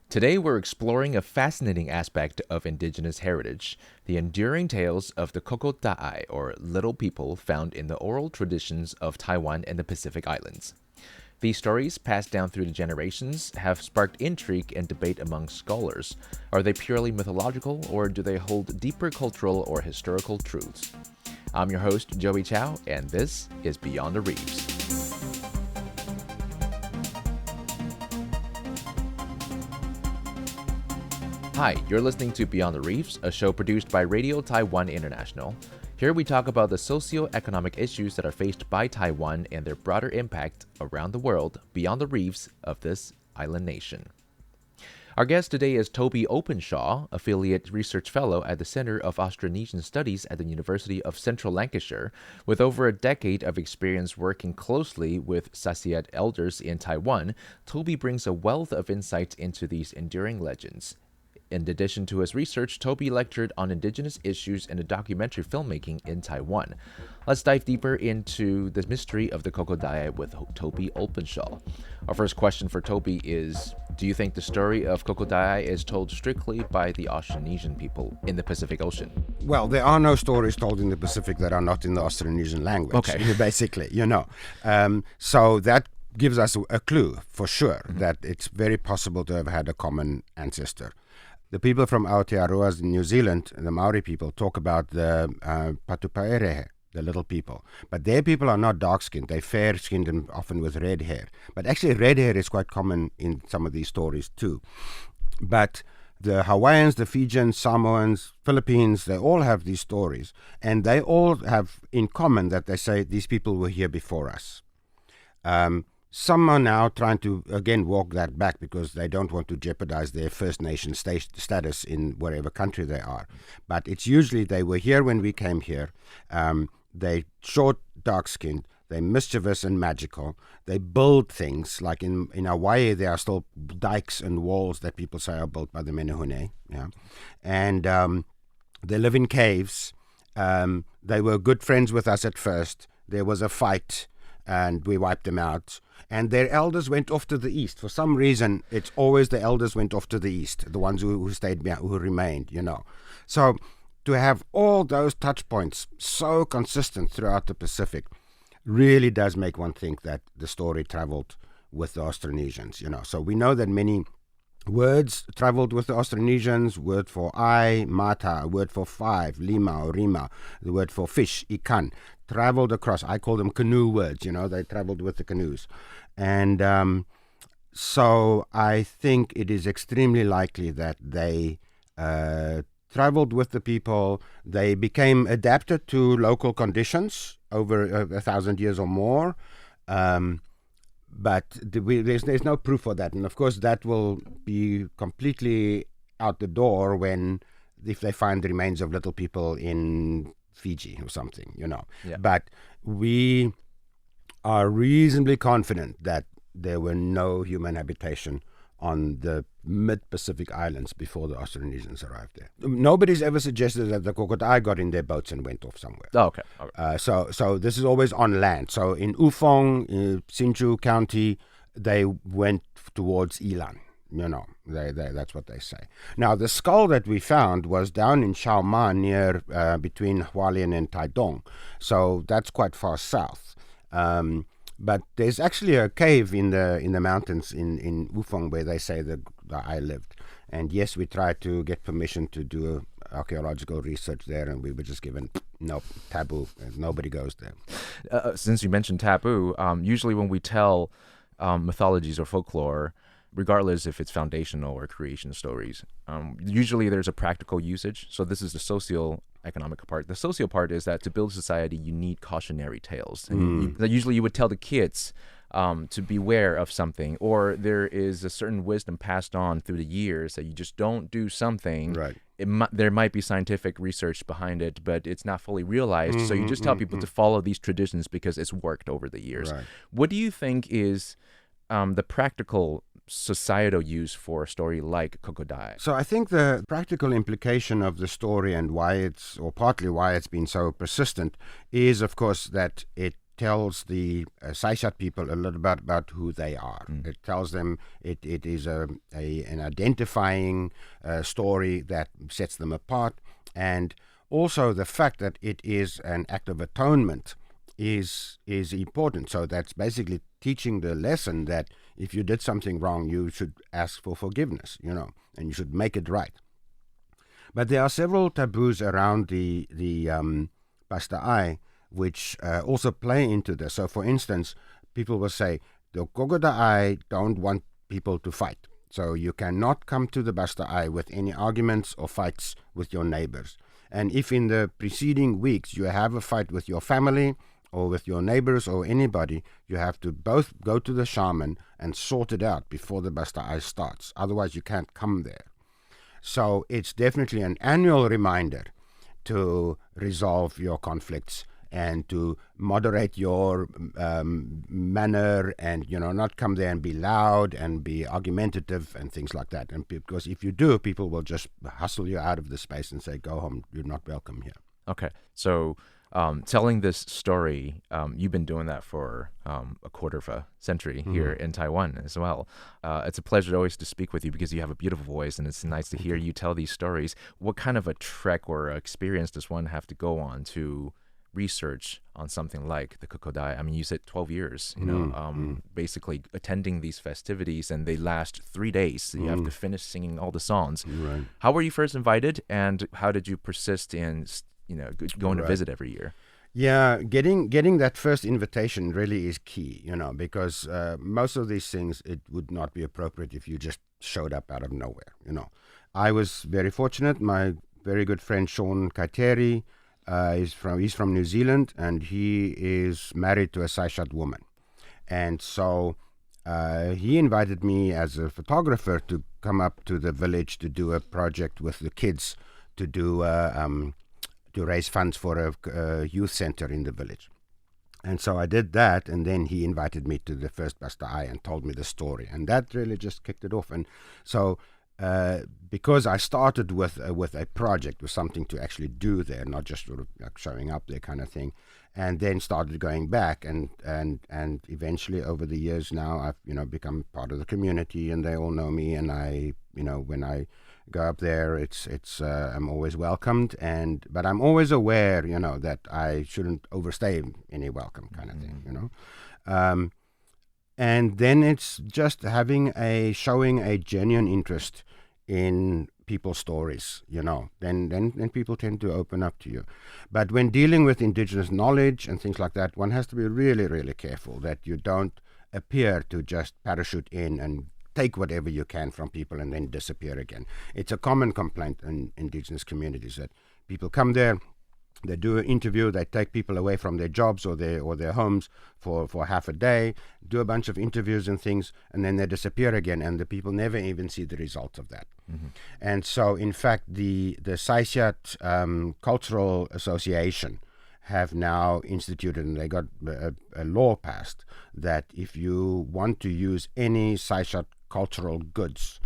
Today, we're exploring a fascinating aspect of Indigenous heritage, the enduring tales of the Koko Ta'ay, or little people found in the oral traditions of Taiwan and the Pacific Islands. These stories, passed down through the generations, have sparked intrigue and debate among scholars. Are they purely mythological, or do they hold deeper cultural or historical truths? I'm your host, Joey Chou, and this is Beyond the Reefs. Hi, you're listening to Beyond the Reefs, a show produced by Radio Taiwan International. Here we talk about the socio-economic issues that are faced by Taiwan and their broader impact around the world beyond the reefs of this island nation. Our guest today is Toby Openshaw, Affiliate Research Fellow at the Center of Austronesian Studies at the University of Central Lancashire. With over a decade of experience working closely with Sasiat elders in Taiwan, Toby brings a wealth of insights into these enduring legends. In addition to his research, Toby lectured on Indigenous issues and documentary filmmaking in Taiwan. Let's dive deeper into the mystery of the Koko Ta'ay with Toby Openshaw. Our first question for Toby is, do you think the story of Koko Ta'ay is told strictly by the Austronesian people in the Pacific Ocean? Well, there are no stories told in the Pacific that are not in the Austronesian language, basically, So that gives us a clue, for sure, that it's very possible to have had a common ancestor. The people from Aotearoa in New Zealand, the Maori people, talk about the Patupaerehe, the little people. But their people are not dark-skinned. They're fair-skinned and often with red hair. But actually red hair is quite common in some of these stories too. But the Hawaiians, the Fijians, Samoans, Philippines, they all have these stories. And they all have in common that they say these people were here before us. Some are now trying to, again, walk that back because they don't want to jeopardize their First Nation status in wherever country they are. But it's usually they were here when we came here. They short, dark-skinned. They're mischievous and magical. They build things. Like in Hawaii, there are still dikes and walls that people say are built by the Menehune. Yeah? And they live in caves. They were good friends with us at first. There was a fight, and we wiped them out. And their elders went off to the east. For some reason, it's always the elders went off to the east, the ones who stayed behind, who remained, So to have all those touch points so consistent throughout the Pacific really does make one think that the story traveled with the Austronesians, So we know that many words traveled with the Austronesians. Word for I, mata, a word for five, lima or rima, the word for fish, ikan, traveled across. I call them canoe words, they traveled with the canoes. And so I think it is extremely likely that they traveled with the people. They became adapted to local conditions over 1,000 years or more. But there's no proof for that. And of course, that will be completely out the door if they find the remains of little people in Fiji or something, Yeah. But we are reasonably confident that there were no human habitation on the mid-Pacific islands before the Austronesians arrived there. Nobody's ever suggested that the Koko Ta'ay got in their boats and went off somewhere. Oh, okay. All right. So this is always on land. So in Ufong, Hsinchu County, they went towards Ilan. That's what they say. Now, the skull that we found was down in Shaoma near between Hualien and Taidong. So that's quite far south. But there's actually a cave in the mountains in Ufong where they say that I lived. And yes, we tried to get permission to do archaeological research there, and we were just given no taboo. Nobody goes there. Since you mentioned taboo, usually when we tell mythologies or folklore, regardless if it's foundational or creation stories, usually there's a practical usage. So this is the socio-economic part. The social part is that to build society, you need cautionary tales. And usually you would tell the kids to beware of something, or there is a certain wisdom passed on through the years that you just don't do something. Right. There might be scientific research behind it, but it's not fully realized. So you just tell people to follow these traditions because it's worked over the years. Right. What do you think is the practical societal use for a story like Koko Ta'ay? So I think the practical implication of the story and partly why it's been so persistent is, of course, that it tells the Saishat people a little bit about who they are. It tells them it is an identifying story that sets them apart, and also the fact that it is an act of atonement is important. So that's basically teaching the lesson that if you did something wrong, you should ask for forgiveness, and you should make it right. But there are several taboos around the Basta Ta'ay which also play into this. So, for instance, people will say, the Koko Ta'ay don't want people to fight. So you cannot come to the Basta Ta'ay with any arguments or fights with your neighbors. And if in the preceding weeks you have a fight with your family or with your neighbors or anybody, you have to both go to the shaman and sort it out before the Basta Ta'ay starts. Otherwise, you can't come there. So it's definitely an annual reminder to resolve your conflicts and to moderate your manner, and not come there and be loud and be argumentative and things like that. And because if you do, people will just hustle you out of the space and say, go home, you're not welcome here. Okay, so telling this story, you've been doing that for a quarter of a century here in Taiwan as well. It's a pleasure always to speak with you because you have a beautiful voice, and it's nice to hear you tell these stories. What kind of a trek or experience does one have to go on to research on something like the Koko Ta'ay? I mean, you said 12 years, basically attending these festivities, and they last 3 days. So you have to finish singing all the songs. Right. How were you first invited, and how did you persist in going to visit every year? Yeah, getting that first invitation really is key, because most of these things, it would not be appropriate if you just showed up out of nowhere, I was very fortunate. My very good friend Sean Kaiteri, he's from New Zealand, and he is married to a Saishat woman. And so he invited me as a photographer to come up to the village to do a project with the kids, to do to raise funds for a youth center in the village. And so I did that, and then he invited me to the first Basta Ta'ay and told me the story, and that really just kicked it off. And so because I started with a project, with something to actually do there, not just sort of like showing up there kind of thing, and then started going back, and eventually over the years now I've become part of the community, and they all know me, and I when I go up there, it's I'm always welcomed, but I'm always aware that I shouldn't overstay any welcome kind of thing, and then it's just showing a genuine interest in people's stories, then people tend to open up to you. But when dealing with indigenous knowledge and things like that, one has to be really, really careful that you don't appear to just parachute in and take whatever you can from people and then disappear again. It's a common complaint in indigenous communities that people come there, they do an interview, they take people away from their jobs or their homes for half a day, do a bunch of interviews and things, and then they disappear again, and the people never even see the results of that. And so, in fact, the Saishat Cultural Association have now instituted, and they got a law passed, that if you want to use any Saishat cultural goods,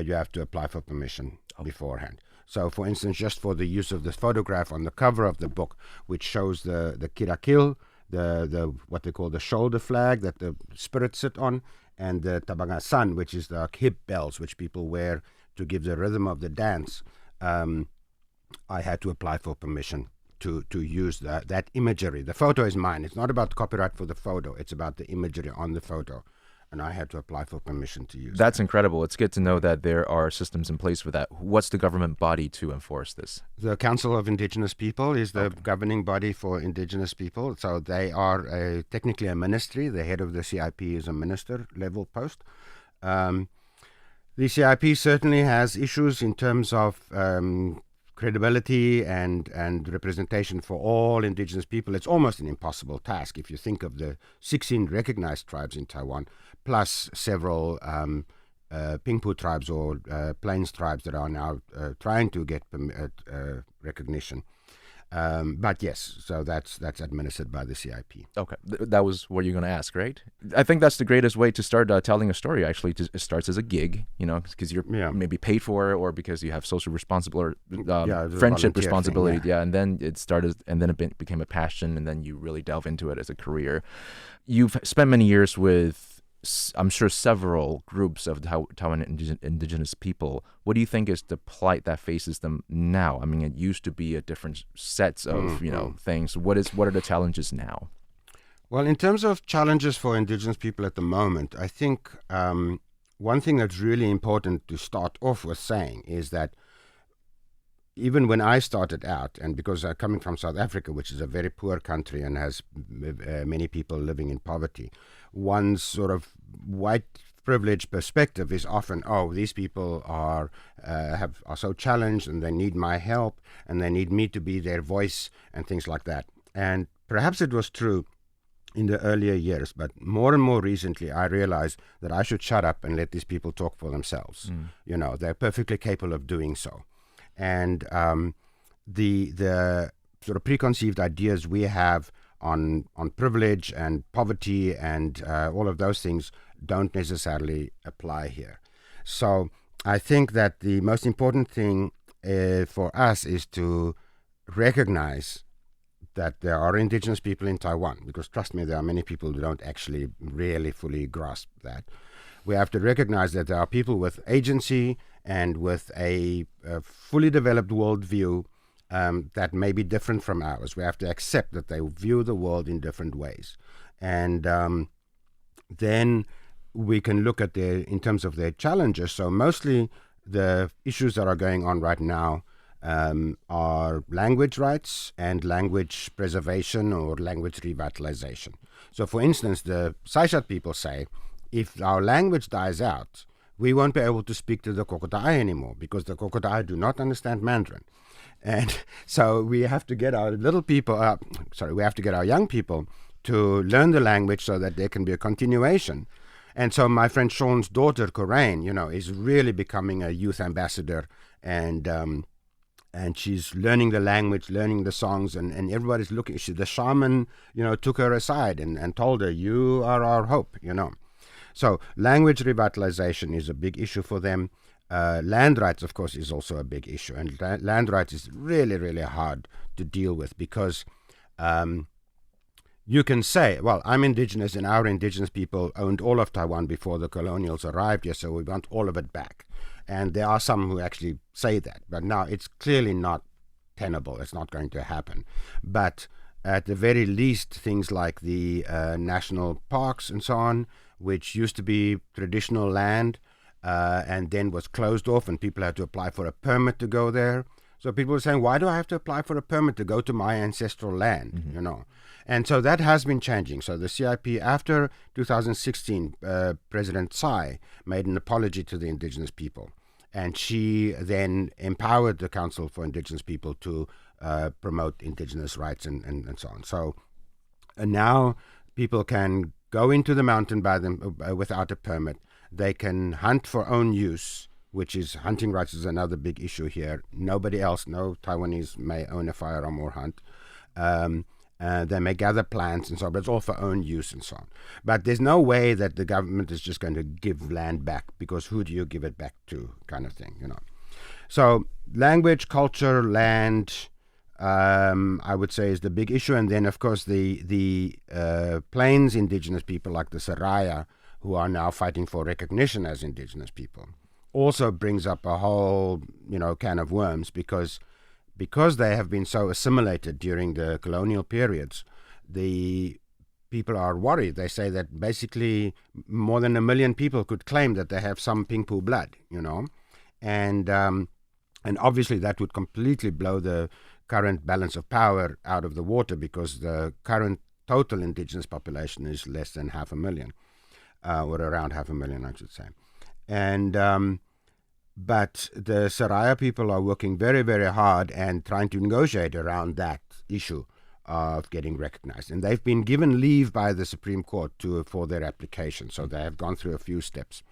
you have to apply for permission beforehand. So, for instance, just for the use of this photograph on the cover of the book, which shows the kirakil, the what they call the shoulder flag that the spirits sit on, and the tabangasan, which is the hip bells, which people wear to give the rhythm of the dance, I had to apply for permission to use that imagery. The photo is mine. It's not about copyright for the photo. It's about the imagery on the photo. And I had to apply for permission to use That's incredible. It's good to know that there are systems in place for that. What's the government body to enforce this? The Council of Indigenous People is the governing body for Indigenous people. So they are technically a ministry. The head of the CIP is a minister level post. The CIP certainly has issues in terms of credibility and representation for all indigenous people. It's almost an impossible task if you think of the 16 recognized tribes in Taiwan, plus several Pingpu tribes or Plains tribes that are now trying to get recognition. But yes, so that's administered by the CIP. Okay, that was what you're going to ask, right? I think that's the greatest way to start telling a story. Actually, it starts as a gig, because you're maybe paid for it, or because you have social responsibility, or friendship responsibility. Thing, and then it started, and then it became a passion, and then you really delve into it as a career. You've spent many years with, I'm sure, several groups of Taiwan indigenous people. What do you think is the plight that faces them now? I mean, it used to be a different sets of things. What are the challenges now? Well, in terms of challenges for indigenous people at the moment, I think one thing that's really important to start off with saying is that even when I started out, and because I'm coming from South Africa, which is a very poor country and has many people living in poverty, one's sort of white privilege perspective is often, these people are so challenged, and they need my help, and they need me to be their voice, and things like that. And perhaps it was true in the earlier years, but more and more recently I realized that I should shut up and let these people talk for themselves. They're perfectly capable of doing so. And the sort of preconceived ideas we have on privilege and poverty and all of those things don't necessarily apply here. So I think that the most important thing for us is to recognize that there are indigenous people in Taiwan, because trust me, there are many people who don't actually really fully grasp that. We have to recognize that there are people with agency and with a fully developed worldview that may be different from ours. We have to accept that they view the world in different ways. And then we can look at in terms of their challenges. So mostly the issues that are going on right now are language rights and language preservation or language revitalization. So for instance, the Saishat people say, if our language dies out, we won't be able to speak to the Koko Ta'ay anymore, because the Koko Ta'ay do not understand Mandarin. And so we have to get our we have to get our young people to learn the language so that there can be a continuation. And so my friend Sean's daughter, Coraine, is really becoming a youth ambassador, and she's learning the language, learning the songs, and everybody's looking. The shaman, took her aside and told her, "You are our hope," So language revitalization is a big issue for them. Land rights, of course, is also a big issue. And land rights is really, really hard to deal with, because you can say, well, I'm indigenous and our indigenous people owned all of Taiwan before the colonials arrived here, so we want all of it back. And there are some who actually say that. But now it's clearly not tenable. It's not going to happen. But at the very least, things like the national parks and so on, which used to be traditional land and then was closed off, and people had to apply for a permit to go there. So people were saying, why do I have to apply for a permit to go to my ancestral land, And so that has been changing. So the CIP, after 2016, President Tsai made an apology to the indigenous people. And she then empowered the Council for Indigenous People to promote indigenous rights and so on. So now people can go into the mountain by them without a permit. They can hunt for own use, which is hunting rights is another big issue here. Nobody else, no Taiwanese may own a firearm or hunt. They may gather plants and so on, but it's all for own use and so on. But there's no way that the government is just going to give land back, because who do you give it back to, kind of thing, So language, culture, land, I would say is the big issue. And then, of course, the plains indigenous people like the Saraya, who are now fighting for recognition as indigenous people, also brings up a whole, can of worms, because they have been so assimilated during the colonial periods. The people are worried. They say that basically more than 1 million people could claim that they have some Pingpu blood, and obviously that would completely blow the current balance of power out of the water, because the current total indigenous population is less than 500,000, or around 500,000, I should say. And but the Saraya people are working very, very hard and trying to negotiate around that issue of getting recognized. And they've been given leave by the Supreme Court for their application, so they have gone through a few steps.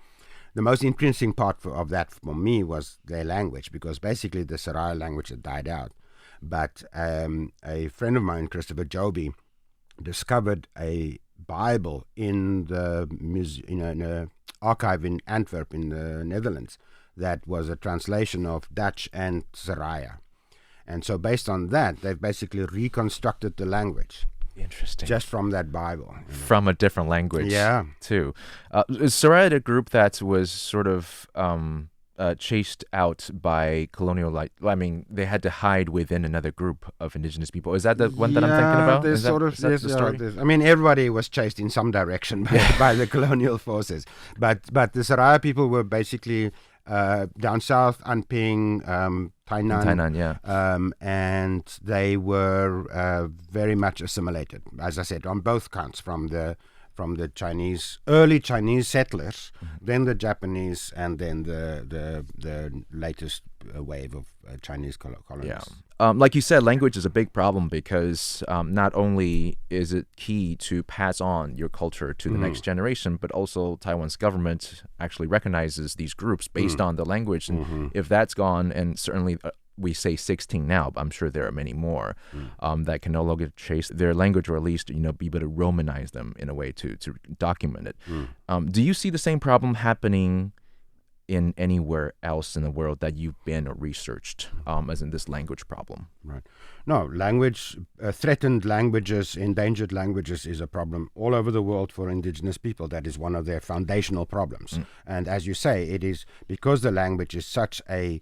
The most interesting part of that for me was their language, because basically the Saraya language had died out. But a friend of mine, Christopher Joby, discovered a Bible in the in an archive in Antwerp in the Netherlands that was a translation of Dutch and Siraya. And so based on that, they've basically reconstructed the language. Interesting. Just from that Bible. From a different language, too. Is Siraya the group that was sort of chased out by colonial, they had to hide within another group of indigenous people? Is that the one that I'm thinking about? Is that the story? Everybody was chased in some direction by the colonial forces. But the Siraya people were basically down south, Anping, Tainan, and they were very much assimilated, as I said, on both counts, from the early Chinese settlers, then the Japanese, and then the latest wave of Chinese colonists. Yeah. Like you said, language is a big problem because not only is it key to pass on your culture to the next generation, but also Taiwan's government actually recognizes these groups based on the language. And if that's gone, and certainly we say 16 now, but I'm sure there are many more that can no longer trace their language, or at least be able to Romanize them in a way to document it. Do you see the same problem happening in anywhere else in the world that you've been or researched, as in this language problem? Right. No, language, threatened languages, endangered languages is a problem all over the world for indigenous people. That is one of their foundational problems. And as you say, it is because the language is such a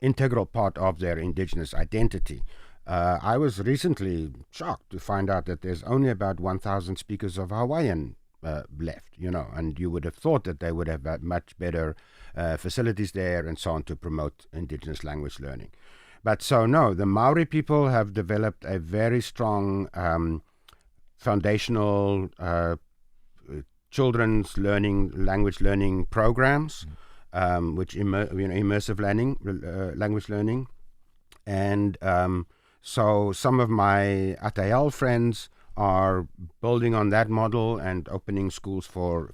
integral part of their indigenous identity. I was recently shocked to find out that there's only about 1,000 speakers of Hawaiian left, and you would have thought that they would have had much better facilities there and so on to promote indigenous language learning. But so no, the Maori people have developed a very strong foundational children's language learning programs, which immersive language learning, and so some of my Atayal friends are building on that model and opening schools for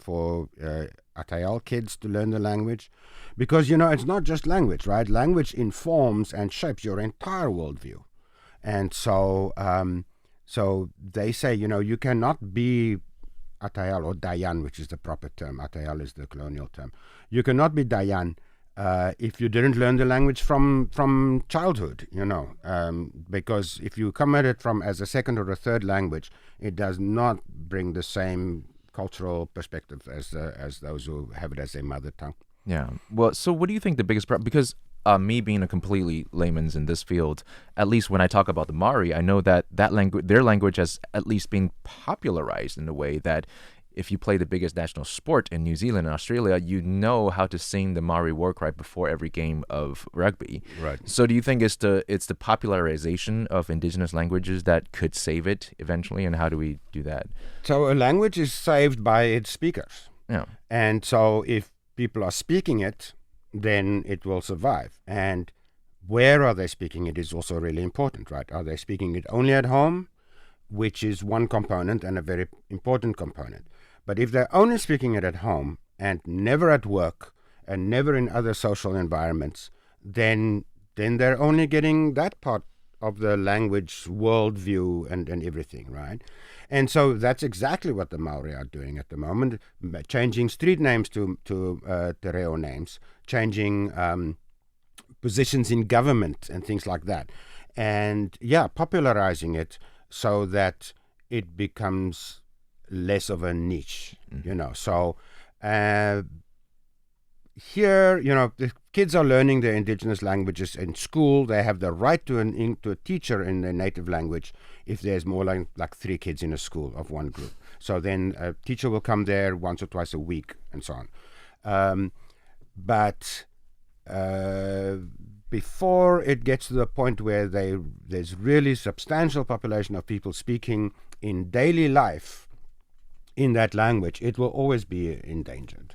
Atayal kids to learn the language, because it's not just language, right? Language informs and shapes your entire worldview, and so they say you cannot be Atayal or Dayan, which is the proper term. Atayal is the colonial term. You cannot be Dayan if you didn't learn the language from childhood, because if you come at it as a second or a third language, it does not bring the same cultural perspective as those who have it as their mother tongue. Yeah. Well, so what do you think the biggest problem? Because me being a completely layman's in this field, at least when I talk about the Maori, I know that language, their language, has at least been popularized in a way that if you play the biggest national sport in New Zealand and Australia, you know how to sing the Maori war cry before every game of rugby. Right. So do you think it's the popularization of indigenous languages that could save it eventually, and how do we do that? So a language is saved by its speakers. Yeah. And so if people are speaking it, then it will survive. And where are they speaking it is also really important, right? Are they speaking it only at home, which is one component and a very important component? But if they're only speaking it at home and never at work and never in other social environments, then they're only getting that part of the language worldview and everything, right? And so that's exactly what the Maori are doing at the moment, changing street names to te reo names, changing positions in government and things like that. And popularizing it so that it becomes less of a niche, So here, the kids are learning their indigenous languages in school. They have the right to a teacher in their native language if there's more like 3 kids in a school of one group. So then a teacher will come there once or twice a week and so on. But before it gets to the point where there's really substantial population of people speaking in daily life in that language, it will always be endangered.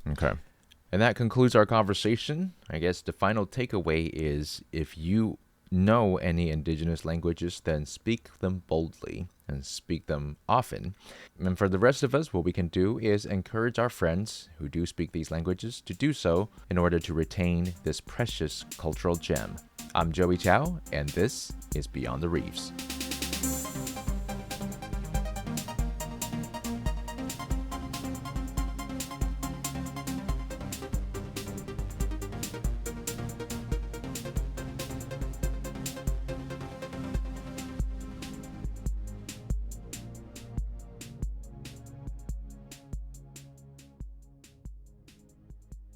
Okay. And that concludes our conversation. I guess the final takeaway is, if you know any indigenous languages, then speak them boldly and speak them often. And for the rest of us, what we can do is encourage our friends who do speak these languages to do so in order to retain this precious cultural gem. I'm Joey Chou, and this is Beyond the Reefs.